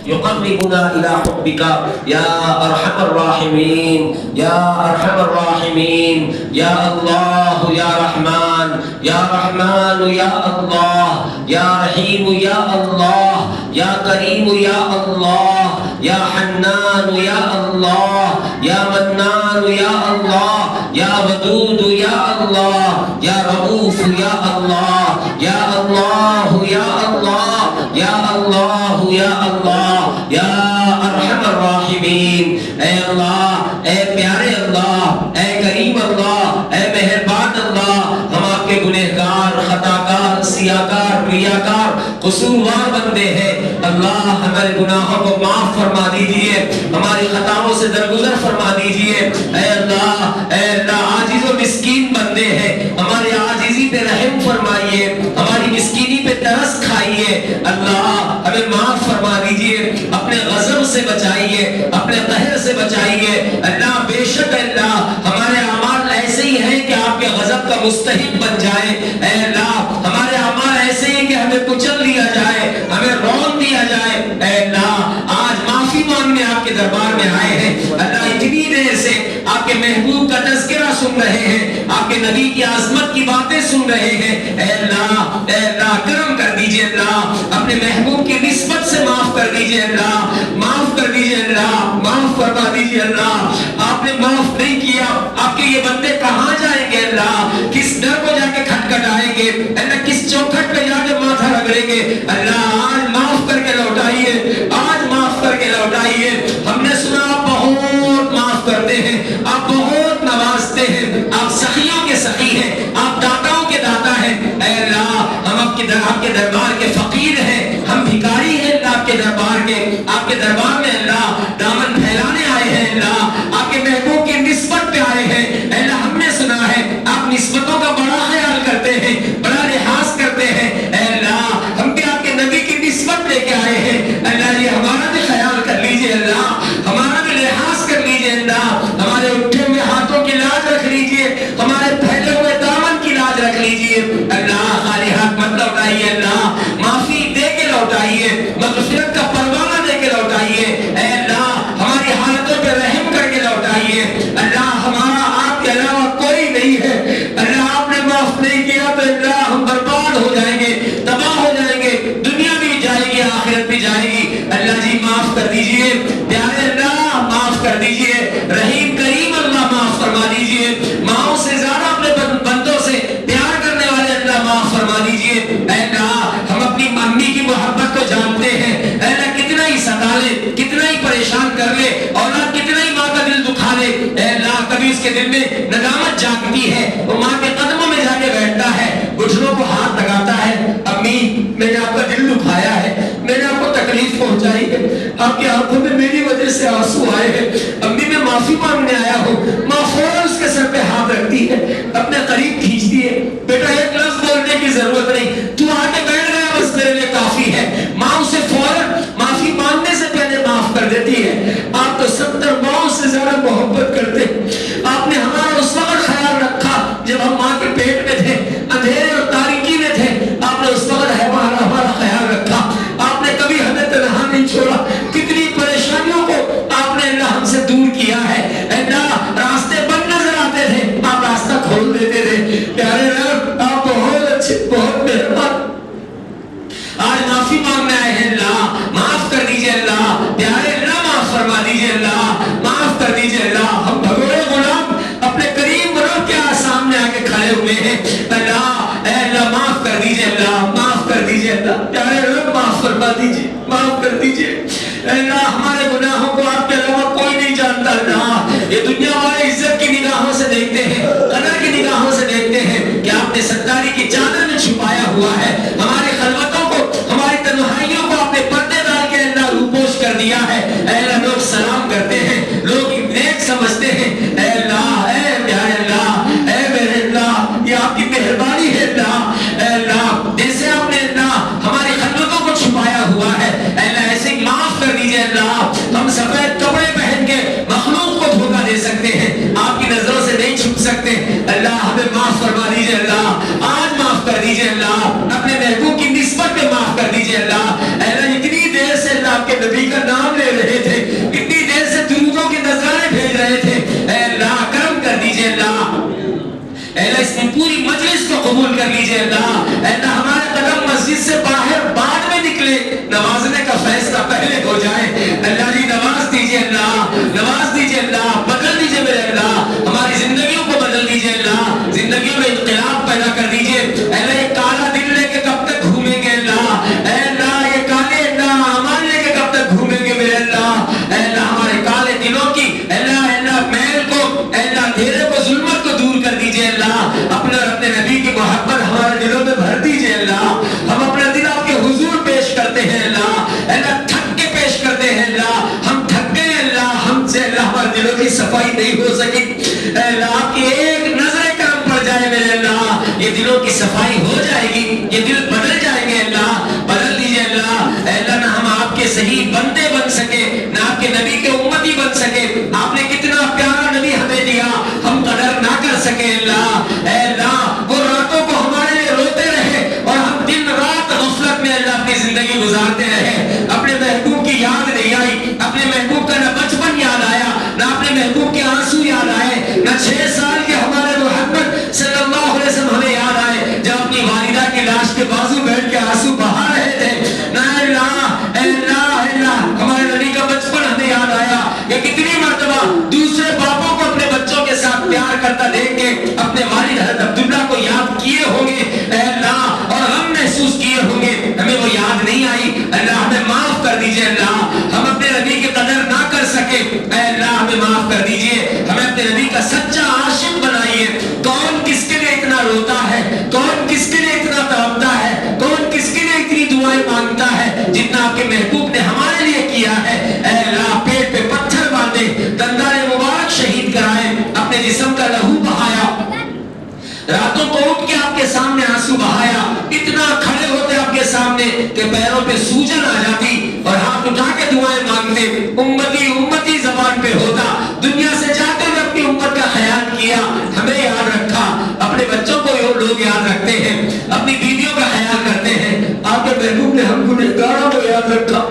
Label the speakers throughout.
Speaker 1: يقربنا إلى حبك يا أرحم الراحمين يا أرحم الراحمين يا الله يا رحمن يا رحمن يا الله يا رحيم يا الله يا كريم يا الله يا حنان يا الله يا منان يا الله يا ودود يا الله يا رؤوف يا الله يا الله يا الله يا الله يا الله یا ارحم الراحمین، اے اللہ، اے پیارے اللہ، اے کریم اللہ، اے مہربان اللہ، ہم آپ کے گنہگار، خطاکار، سیاکار، ریاکار، قصوروار بندے ہیں۔ اللہ ہمارے گناہوں کو معاف فرما دیجئے، ہماری خطاؤں سے درگزر فرما دیجئے۔ اے اللہ عاجز و مسکین بندے ہیں، ہماری عاجزی پہ رحم فرمائیے، ہماری مسکینی پہ ترس کھائیے۔ اللہ ہمیں معاف فرما دیجئے، اپنے غضب سے بچائیے، اپنے قہر سے بچائیے۔ اللہ بے شک اللہ ہمارے اعمال ایسے ہی ہیں کہ آپ کے غضب کا مستحق بن جائے۔ اے اللہ ہمارے اعمال ایسے ہی کہ ہمیں کچل دیا جائے، ہمیں رون دیا جائے۔ اے اللہ آج معافی مانگنے آپ کے دربار میں آئے ہیں۔ اللہ اتنی دیر سے آپ کے محبوب کا تذکرہ سن رہے ہیں، آپ کے نبی کی عظمت کی باتیں سن رہے ہیں۔ اے اللہ کرم کر دیجئے، اللہ اپنے محبوب کی نسبت سے معاف کر دیجئے، اللہ معاف کر دیجئے، اللہ معاف فرما دیجئے۔ اللہ آپ نے معاف نہیں کیا، آپ کے یہ بندے کہاں جائیں گے؟ اللہ کس در کو جا کے کھٹکھٹائیں گے؟ اللہ کس چوکھٹ پہ جا کے ماتھا رگڑیں گے؟ اللہ آج معاف کر کے لوٹائیے، آج معاف کر کے لوٹائیے۔ ہم نے سنا آپ بہت معاف کرتے ہیں، آپ بہت نوازتے ہیں، آپ سخیوں کے سخی ہیں، آپ داتاؤں کے داتا ہیں۔ اے اللہ ہم آپ کے دربار کے فقیر ہیں، ہم بھکاری ہیں اللہ آپ کے دربار کے، آپ کے دربار میں اللہ دامن پھیلانے آئے ہیں۔ اللہ آپ کے محبوب کی نسبت پہ آئے ہیں۔ اے اللہ ہم نے سنا ہے آپ نسبتوں کا بڑا خیال کرتے ہیں، بڑا لحاظ کرتے ہیں۔ اے اللہ ہم بھی آپ کے نبی کی نسبت لے کے آئے ہیں۔ اللہ یہ ہمارا بھی خیال کر لیجئے، اللہ ہمارا بھی لحاظ کر لیجئے، اللہ ہمارے اٹھے ہوئے ہاتھوں کی لاج رکھ لیجئے، ہمارے پھیلے ہوئے دامن کی لاج رکھ لیجئے۔ اللہ خالی ہاتھ مت لوٹائیے، اللہ معافی دے کے لوٹائیے، مغفرت کا پروانہ دے کے لوٹائیے۔ اے اللہ ہماری حالتوں پہ رحم کر کے لوٹائیے۔ اللہ ہمارا آپ کے علاوہ کوئی نہیں ہے، اللہ آپ نے معاف نہیں کیا تو اللہ ہم برباد ہو جائیں گے، تباہ ہو جائیں گے، دنیا بھی جائے گی، آخرت بھی جائے گی۔ اللہ جی معاف کر دیجئے، پیارے اللہ معاف کر دیجئے، رحیم کریم اللہ معاف فرما دیجئے۔ ماؤں سے زیادہ اپنے بندوں سے پیار کرنے والے اللہ معاف فرما دیجئے۔ اے اللہ ہم اپنی امی کی محبت کو جانتے ہیں، اے اللہ کتنا ہی ستا لے، کتنا ہی پریشان کر لے، اولاد کتنا ہی ماں کا دل دکھا لے، اے اللہ کبھی اس کے دل میں ندامت جاگتی ہے، وہ ماں کے قدموں میں جا کے بیٹھتا ہے، گھٹنوں کو ہاتھ لگاتا ہے، امی میں نے آپ کا دل دکھایا ہے، میں نے آپ کو تکلیف پہنچائی ہے، آپ کی آنکھوں میں میری وجہ سے آنسو آئے ہیں، امی میں معافی مانگنے آیا ہوں۔ ماں فوراً اس کے سر پہ ہاتھ رکھتی ہے، اپنے قریب کھینچتی ہے، بیٹا ایک لفظ بولنے کی ضرورت نہیں، تو آ کے بیٹھ گیا بس میرے لیے کافی ہے۔ ماں اسے فوراً معافی مانگنے سے پہلے معاف کر دیتی ہے۔ آپ تو 70 ماؤں سے زیادہ محبت کرتے ہیں، آپ نے ہمارا اس وقت خیال رکھا جب ہم ماں کے پیٹ میں تھے، اندھیرے اور تاریکی میں تھے، آپ نے اس وقت ہمارا خیال رکھا، آپ نے کبھی ہمیں تنہا نہیں چھوڑا، کتنی پریشانیوں کو آپ نے اللہ ہم سے دور کیا ہے۔ اللہ راستے بند نظر آتے تھے، آپ راستہ کھول دیتے تھے۔ پیارے رب آپ بہت اچھے، بہت مہربان، آج معافی مانگنے آئے ہیں، اللہ معاف کر دیجئے، اللہ پیارے اللہ معاف فرما دیجئے، اللہ معاف کر دیجئے۔ اللہ ہم بھگوڑے غلام اپنے کریم رب کے سامنے آ کے کھڑے ہوئے ہیں، اللہ اے اللہ معاف کر دیجئے، اللہ معاف کر دیجئے، اللہ پیارے رب معاف فرما دیجئے، معاف کر دیجئے۔ اے اللہ ہمارے گناہوں کو آپ کے علاوہ کوئی نہیں جانتا، اللہ یہ دنیا والے عزت کی نگاہوں سے دیکھتے ہیں، قدر کی نگاہوں سے دیکھتے ہیں کہ آپ نے ستاری کی چادر میں چھپایا ہوا ہے، ہماری خلوتوں کو، ہماری تنہائیوں کو آپ نے پردے ڈال کے اللہ روپوش کر دیا ہے۔ اے اللہ لوگ سلام کرتے ہیں، لوگ نیک سمجھتے ہیں، اے اللہ اے پیارے اللہ اے میرے اللہ یہ آپ کی مہربانی ہے، اللہ اے اللہ جیسے آپ نے اللہ ہماری خلوتوں کو چھپایا ہوا ہے، اے اللہ ایسے معاف کر دیجئے، اللہ ہم سفید کپڑے کے نبی کا نام لے رہے تھے، اتنی دیر سے درودوں کے نذرانے بھیج رہے تھے، اے اللہ کرم کر دیجئے اللہ، اے اللہ اس پوری مجلس کو قبول کر لیجئے اللہ، اے اللہ ہمارے قدم مسجد سے باہر بعد میں نکلے، نوازنے کا فیصلہ پہلے ہو جائے، اللہ جی نواز دیجئے اللہ، نواز دیجئے اللہ، بدل دیجئے میرے اللہ، ہماری زندگیوں کو بدل دیجئے اللہ، زندگیوں میں انقلاب پیدا کر دیجئے، اے اللہ یہ کالا دل لے کے کب تک گھومیں گے اللہ، اے اللہ یہ کالے اللہ اعمال لے کے کب تک گھومیں گے میرے اللہ، اے اللہ ہمارے کالے دلوں کی اے اللہ میل کو اے اللہ اندھیرے کو ظلمت کو دور کر دیجئے اللہ، اپنے اور اپنے نبی کی محبت ہمارے دلوں میں بھر دیجئے اللہ، ہم اپنا دل آپ کے حضور پیش کرتے ہیں اللہ، اے اللہ تھک کے پیش کرتے ہیں اللہ، ہم تھک گئے اللہ، ہم سے اللہ ہمارے دلوں کی صفائی نہیں ہو سکی، اے اللہ آپ کی ایک نظر کرم پڑ جائے میرے اللہ، یہ دلوں کی صفائی ہو جائے گی، یہ دل بدل جائیں گے اللہ، بدل دیجئے اللہ، اے اللہ نہ ہم آپ کے صحیح بندے بن سکے، نہ آپ کے نبی کے امتی بن سکے، آپ نے کتنا پیارا نبی ہمیں دیا، ہم قدر نہ کر سکے اللہ، اے اللہ وہ راتوں کو ہمارے لیے روتے رہے اور ہم دن رات غفلت میں اللہ اپنی زندگی گزارتے رہے، اپنے محبوب کی یاد نہیں آئی، اپنے محبوب کا نہ بچپن یاد آیا، نہ اپنے محبوب کے آنسو یاد آئے، نہ 6 سال کے ہمارے محمد صلی اللہ علیہ وسلم ہمیں یاد آئے جب اپنی والدہ کی لاش کے بازو بیٹھ کے آنسو بہا رہے تھے، نہ اللہ اے اللہ اے اللہ ہمارے نبی کا بچپن ہمیں یاد آیا، یا کتنی مرتبہ دوسرے باپوں کو اپنے بچوں کے ساتھ پیار کرتا دیکھ کے اپنے والد حضرت عبداللہ کو یاد کیے ہوں گے اے اللہ، اور غم محسوس کیے ہوں گے، ہمیں وہ یاد نہیں آئی، اللہ ہمیں معاف کر دیجئے اللہ، ہم اپنے نبی کی قدر نہ کر سکے، اے اللہ ہمیں معاف کر دیجئے، ہمیں اپنے نبی کا سچا عاشق بنائیے، کون کس کے لیے اتنا روتا ہے، کون کس کے لیے اتنا تڑپتا ہے، کون کس کے لیے اتنی دعائیں مانگتا ہے جتنا آپ کے محبوب نے ہمارے لیے کیا ہے، اے اللہ پیٹ پہ پتھر باندھے، دندان مبارک شہید کرائے، اپنے جسم کا لہو بہایا، راتوں کو اٹھ کے آپ کے سامنے آنسو بہایا، اتنا کھڑے ہوتے آپ کے سامنے کہ پیروں پہ سوجن آ جاتی اور ہاتھ اٹھا کے دعائیں مانگتے، امتی امتی زبان پہ ہوتا، دنیا سے جاتے ہوئے اپنی امت کا خیال کیا، ہمیں یاد رکھا، اپنے بچوں کو لوگ یاد رکھتے ہیں، اپنی بیویوں کا خیال کرتے ہیں، آپ کے محبوب نے ہم گنہگاروں کو یاد رکھا،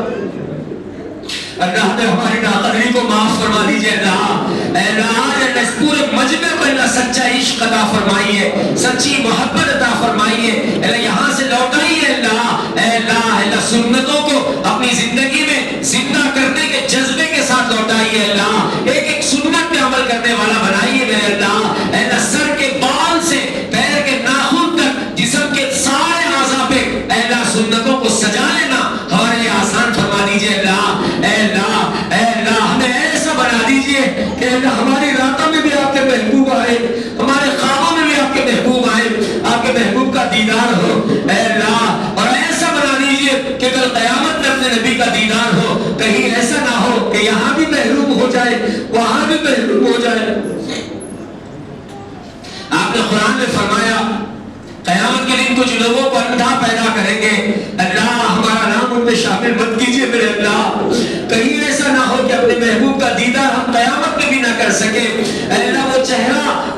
Speaker 1: اللہ نے ہماری ناقدری کو معاف فرما دیجئے اللہ، اے اللہ آج اس پورے مجمع کو اللہ سچا عشق عطا فرمائیے، سچی محبت عطا فرمائیے، اللہ یہاں سے لوٹائیے اللہ، اے اللہ اے اللہ سنتوں کو اپنی زندگی میں زندہ کرنے کے جذبے کے ساتھ لوٹائیے اللہ، ایک ایک سنت پہ عمل کرنے والا بنائیے میرے اللہ، اے اللہ سر کے بال سے پیر کے ناخن تک جسم کے سارے اعضاء پہ اے اللہ سنتوں کو سجا لینا ہمارے لیے آسان فرما دیجئے اللہ، اے اللہ ہمیں ایسا بنا دیجئے کہ اللہ ہماری راتوں میں بھی آپ کے محبوب آئے، ہمارے خوابوں میں بھی آپ کے محبوب آئے، آپ کے محبوب کا دیدار ہو اے اللہ، اور ایسا بنا دیجئے کہ کل قیامت میں اپنے نبی کا دیدار ہو، کہیں ایسا نہ ہو کہ یہاں بھی محروم ہو جائے وہاں بھی محروم ہو جائے۔ آپ نے قرآن میں فرمایا قیامت کے دن کچھ لوگوں کو اندھا پیدا کریں گے، اللہ ہمارا نام ان میں شامل مت کیجئے میرے اللہ، کہیں ایسا نہ ہو کہ اپنے محبوب کا دیدار ہم قیامت میں بھی نہ کر سکے، اے اللہ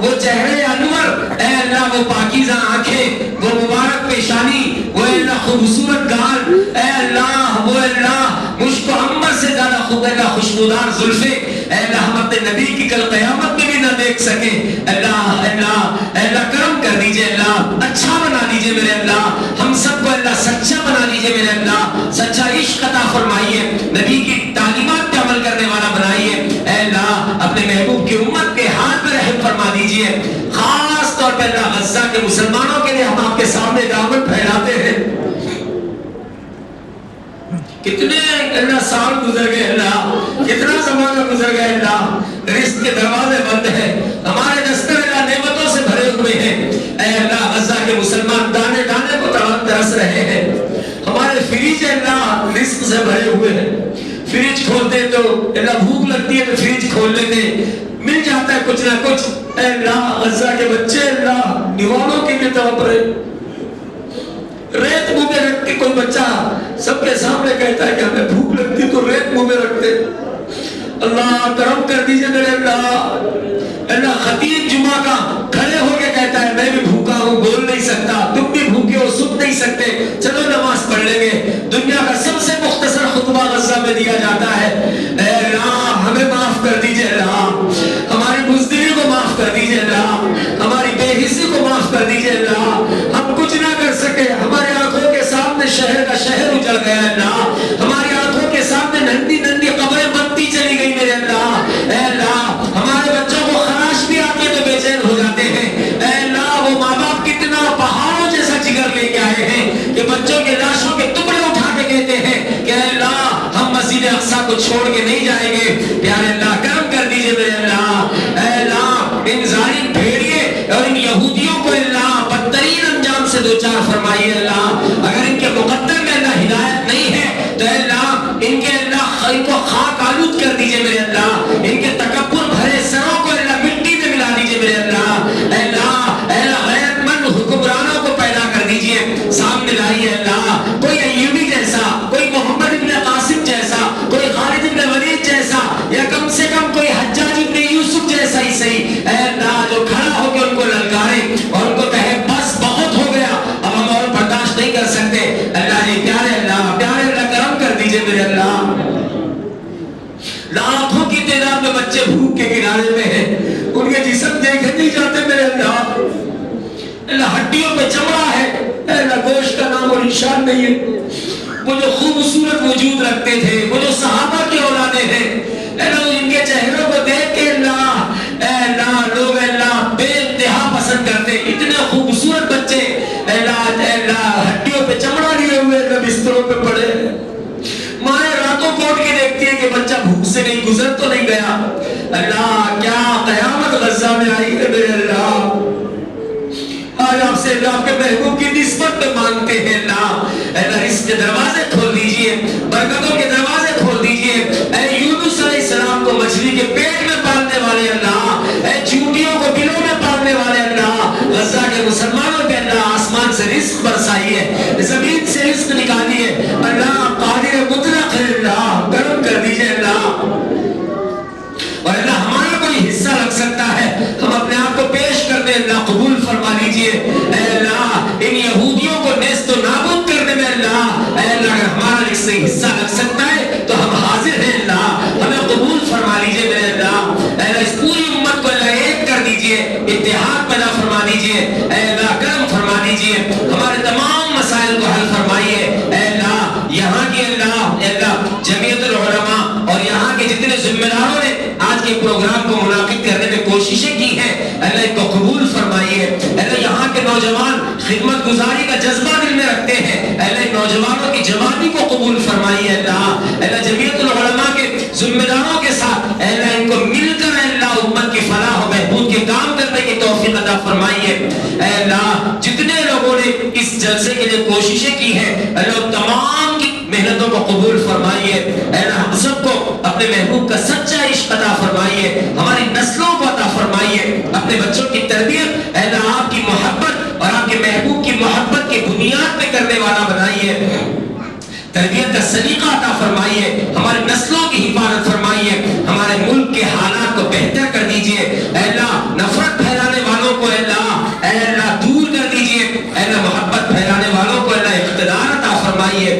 Speaker 1: وہ چہرے انور، اے اللہ وہ پاکیزہ آنکھیں، وہ مبارک پیشانی، وہ اے اللہ خوبصورت گال، اے اللہ وہ اللہ مشک و عنبر سے زیادہ خوب اللہ خوشبودار زلفیں، اے اللہ ہم اپنے نبی کی کل قیامت میں بھی نہ دیکھ سکے، اللہ کرم کر دیجئے اللہ، اچھا بنا دیجئے میرے اللہ، ہم سب کو اللہ سچا بنا دیجئے میرے اللہ، سچا عشق عطا فرمائیے، نبی کی تعلیمات پہ عمل کرنے والا بنائیے، اے اللہ اپنے محبوب کی امت کے ہاتھ میں رحم فرما دیجئے، خاص طور پر اللہ غزہ کے مسلمانوں کے لیے ہم آپ کے سامنے دعوت پھیلاتے ہیں، کتنے اللہ سال گزر گئے اللہ، کتنا زمانہ گزر گئے اللہ، رزق کے دروازے بند ہیں، ہمارے دستر اللہ نعمتوں سے بھرے ہوئے ہیں، اے اللہ غزہ کے مسلمان دانے دانے کو ترس رہے ہیں، ہمارے فریج اللہ رزق سے بھرے ہوئے ہیں، فریج کھولتے تو اللہ بھوک لگتی ہے تو فریج کھول لیتے مل جاتا ہے کچھ نہ کچھ، اے اللہ غزہ کے بچے اللہ نیوانوں کے لیے تڑپ رہے، ریت منہ میں رکھ کے کوئی بچہ سب کے سامنے کہتا ہے کہ ہمیں بھوک لگتی تو ریت منہ میں رکھتے، اللہ کرم کر دیجئے میرے اللہ خطیب جمعہ کا کھڑے ہو کے کہتا ہے میں بھی بھوکا ہوں بول نہیں سکتا، تم بھی بھوکے ہو سن نہیں سکتے، چلو نماز پڑھ لیں گے، دنیا کا سب سے مختصر خطبہ غزہ میں دیا دیا جاتا ہے. اے اللہ ہمیں معاف کر دیجئے اللہ, ہماری بزدلی کو معاف کر دیجئے اللہ, ہماری بے حسی کو معاف کر دیجئے اللہ. ہم کچھ نہ کر سکے, ہماری آنکھوں کے سامنے شہر کا شہر اجڑ گیا اللہ, ہماری آنکھوں کے سامنے نندی نندی قبریں بنتی چلی گئی میرے اللہ. اے اللہ ہمارے بچوں کو خراش بھی آتی ہے تو بے چین ہو جاتے ہیں. اے اللہ وہ ماں باپ کتنا پہاڑوں جیسا جگر لے کے آئے ہیں کہ بچوں کے لاشوں کے ٹکڑے اٹھا کے کہتے ہیں کہ اے اللہ ہم مسجد اقصی کو چھوڑ کے نہیں جائیں گے. پیارے اللہ کرم کر دیجئے میرے اللہ. اے اللہ ان ظالم بھیڑیے اور ان یہودیوں کو اللہ بدترین انجام سے دوچار فرمائیے اللہ. اگر ان کے مقدر میں اللہ ہدایت نہیں ہے تو اے اللہ ان کے اللہ ان کو خاک آلود کر دیجئے میرے اللہ. ان کے تکبر بھرے سروں کو اللہ مٹی میں ملا دیجئے میرے اللہ. اے اللہ غیرت مند حکمرانوں کو پیدا کر دیجئے, سامنے لائیے اللہ. کوئی ایوبی جیسا, کوئی محمد ابن قاسم جیسا, کوئی خالد ابن ولید جیسا, یا کم سے کم کوئی حجاج ابن یوسف جیسا ہی صحیح اے اللہ جو کھڑا ہو کے ان کو للکارے اور ان کو کہے بس بہت ہو گیا, اب ہم اور برداشت نہیں کر سکتے. اللہ جی پیارے اللہ کرم کر دیجئے میرے اللہ. لاکھوں کی تعداد میں بچے بھوک کے کنارے میں ہیں, ان کے جسم دیکھے نہیں جاتے میرے اللہ. اللہ ہڈیوں پہ چمڑا ہے, اللہ گوشت کا نام اور نشان نہیں ہے. وہ جو خوبصورت وجود رکھتے تھے, وہ جو صحابہ کی اولادیں ہیں, اللہ ان کے چہروں کو دیکھ کے اللہ لوگ اللہ بے انتہا پسند کرتے. اتنے خوبصورت بچے اللہ ہڈیوں پہ چمڑا لیے ہوئے بستروں پہ پڑے. مائیں راتوں کوٹ کے دیکھتی ہے کہ بچہ بھوک سے نہیں گزر تو نہیں گیا. اللہ کیا قیامت غزہ میں آئی ہے میرے اللہ. آج آپ سے اللہ آپ کے محبوب کی نسبت میں مانگتے ہیں اللہ رزق کے دروازے کھول دیجئے, برکتوں کے دروازے کھول دیجئے. اے یونس علیہ السلام کو مچھلی کے پیٹ میں پالنے والے اللہ, اے چونٹیوں کو بلوں میں پالنے والے اللہ, غزہ کے مسلمانوں پہ اللہ آسمان سے رزق برسائیے, زمین سے رزق نکالیے. اللہ قادر مطلق ہے اللہ, کرم کر دیجئے اللہ. اور اللہ ہمارا کوئی حصہ لگ سکتا ہے, ہم اپنے آپ کو پیش کر دیں اللہ, قبول فرما لیجئے. اے اللہ ان یہودیوں کو نیست و نابود کرنے میں اللہ, اے اللہ اگر ہمارا حصہ لگ سکتا ہے تو ہم حاضر ہیں اللہ, ہمیں قبول فرما لیجئے میرے اللہ. اے اللہ اس پوری امت کو اللہ ایک کر دیجئے, اتحاد پیدا فرما دیجئے. اے اللہ کرم فرما دیجئے, ہمارے تمام مسائل کو حل فرمائیے. اے اللہ یہاں کی اللہ جمعیت العلماء اور یہاں کے جتنے ذمہ داروں نے آج کے پروگرام کو منعقد کرنے میں کوششیں کی ہیں, اللہ ان کو قبول فرمائیے. اللہ یہاں کے نوجوان خدمت گزاری کا جذبہ دل میں رکھتے ہیں, اللہ نوجوانوں کی جوانی کو قبول فرمائیے اللہ جمعیت العلماء کے ذمہ داروں کے ساتھ اللہ ان کو مل کر اللہ امت کی فلاح و بہبود کے کام کرنے کی توفیق عطا فرمائیے. اللہ جتنے لوگوں نے اس جلسے کے لیے کوششیں کی ہیں اللہ تمام کی محنتوں کو قبول فرمائیے. اللہ ہم سب کو اپنے محبوب کا سچا عشق عطا فرمائیے, ہماری نسلوں کو عطا فرمائیے, اپنے بچوں کی تربیت اللہ آپ کی محبت اور آپ کے محبوب کی محبت کی بنیاد پہ کرنے والا بنائیے. تربیت کا سلیقہ عطا فرمائیے, ہماری نسلوں کی حفاظت فرمائیے, ہمارے ملک کے حالات کو بہتر کر دیجئے. اے اللہ نفرت پھیلانے والوں کو اے اللہ دور کر دیجئے. اے اللہ محبت پھیلانے والوں کو اللہ اقتدار عطا فرمائیے.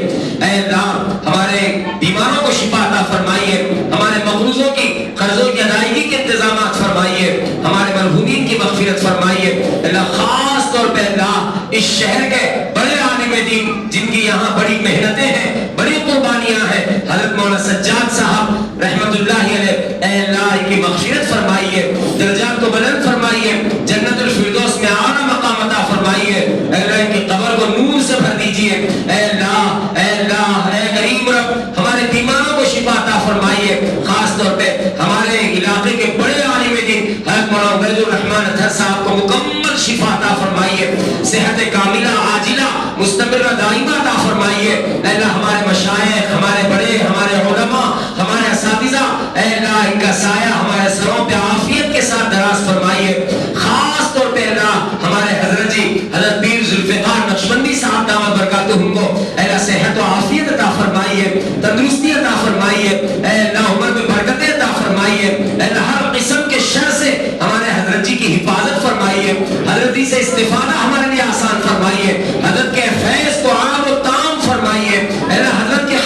Speaker 1: اے اللہ ہمارے بیماروں کو شفا عطا فرمائیے, ہمارے مقروضوں کی قرضوں کی ادائیگی کے انتظامات فرمائیے, ہمارے مرحومین کی مغفرت فرمائیے. اللہ خاص طور پہ اللہ اس شہر کے بڑے عالم دین جن کی یہاں بڑی محنتیں ہیں, بڑی قربانیاں ہیں, حضرت مولانا سجاد صاحب رحمت اللہ علیہ, اے اللہ کی مغفرت فرمائیے, درجات کو بلند فرمائیے, جنت الفردوس میں اعلیٰ مقام عطا فرمائیے. اے اللہ ان کی قبر کو نور سے بھر دیجیے. اے اللہ اے کریم رب ہمارے بیماروں کو شفا عطا فرمائیے. خاص طور پہ ہمارے علاقے کے بڑے عالم دین حضرت مولانا عبید الرحمان اطہر صاحب کو مکمل شفا عطا فرمائیے, صحت کاملہ عاجلہ مستمرہ دائمہ عطا فرمائیے. اے اللہ ہمارے مشائخ, ہمارے بڑے, ہمارے علماء, ہمارے اساتذہ, اے اللہ ان کا سایہ ہمارے سروں پہ عافیت کے ساتھ دراز فرمائیے. خاص طور پہ اللہ ہمارے حضرت حضرت پیر ذوالفقار نقشبندی صاحب دامت برکاتہم کو اے اللہ صحت و عافیت عطا فرمائیے, تندرستی عطا فرمائیے. اے اللہ عمر میں برکتیں عطا فرمائیے. اے اللہ ہر قسم کے شر سے ہمارے حضرت جی کی حفاظت فرمائیے, حضرت جی سے استفادہ ہمارے لیے آسان فرمائیے, حضرت کے فیض کو عام و تام فرمائیے. اے اللہ حضرت کے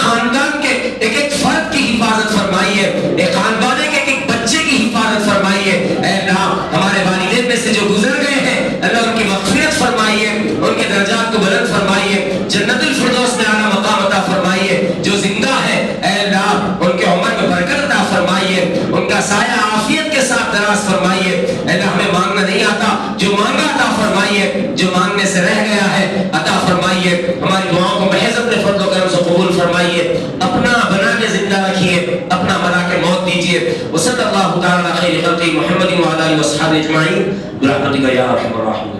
Speaker 1: حفاظت فرمائیے، ایک خاندان کے ایک بچے کی حفاظت فرمائیے۔ اے اللہ ہمارے والدین میں سے جو گزر گئے ہیں اللہ ان کی مغفرت فرمائیے، ان کے درجات کو بلند فرمائیے، جنت الفردوس میں اعلیٰ مقام عطا فرمائیے۔ جو زندہ ہے اے اللہ ان کے عمر میں برکت عطا فرمائیے، ان کا سایہ عافیت کے ساتھ دراز فرمائیے۔ اے اللہ ہمیں مانگنا نہیں آتا، جو مانگا عطا فرمائیے، جو مانگنے سے رہ گیا ہے عطا فرمائیے۔ ہماری دعاؤں کو محض اپنے فضل و کرم سے قبول فرمائیے، اپنا بنا کے زندہ رکھیے، اپنا بنا کے موت دیجیے۔ وصلی اللہ تعالی علی خیر خلقہ محمد وعلی آلہ وصحبہ اجمعین برحمتک یا ارحم الراحمین۔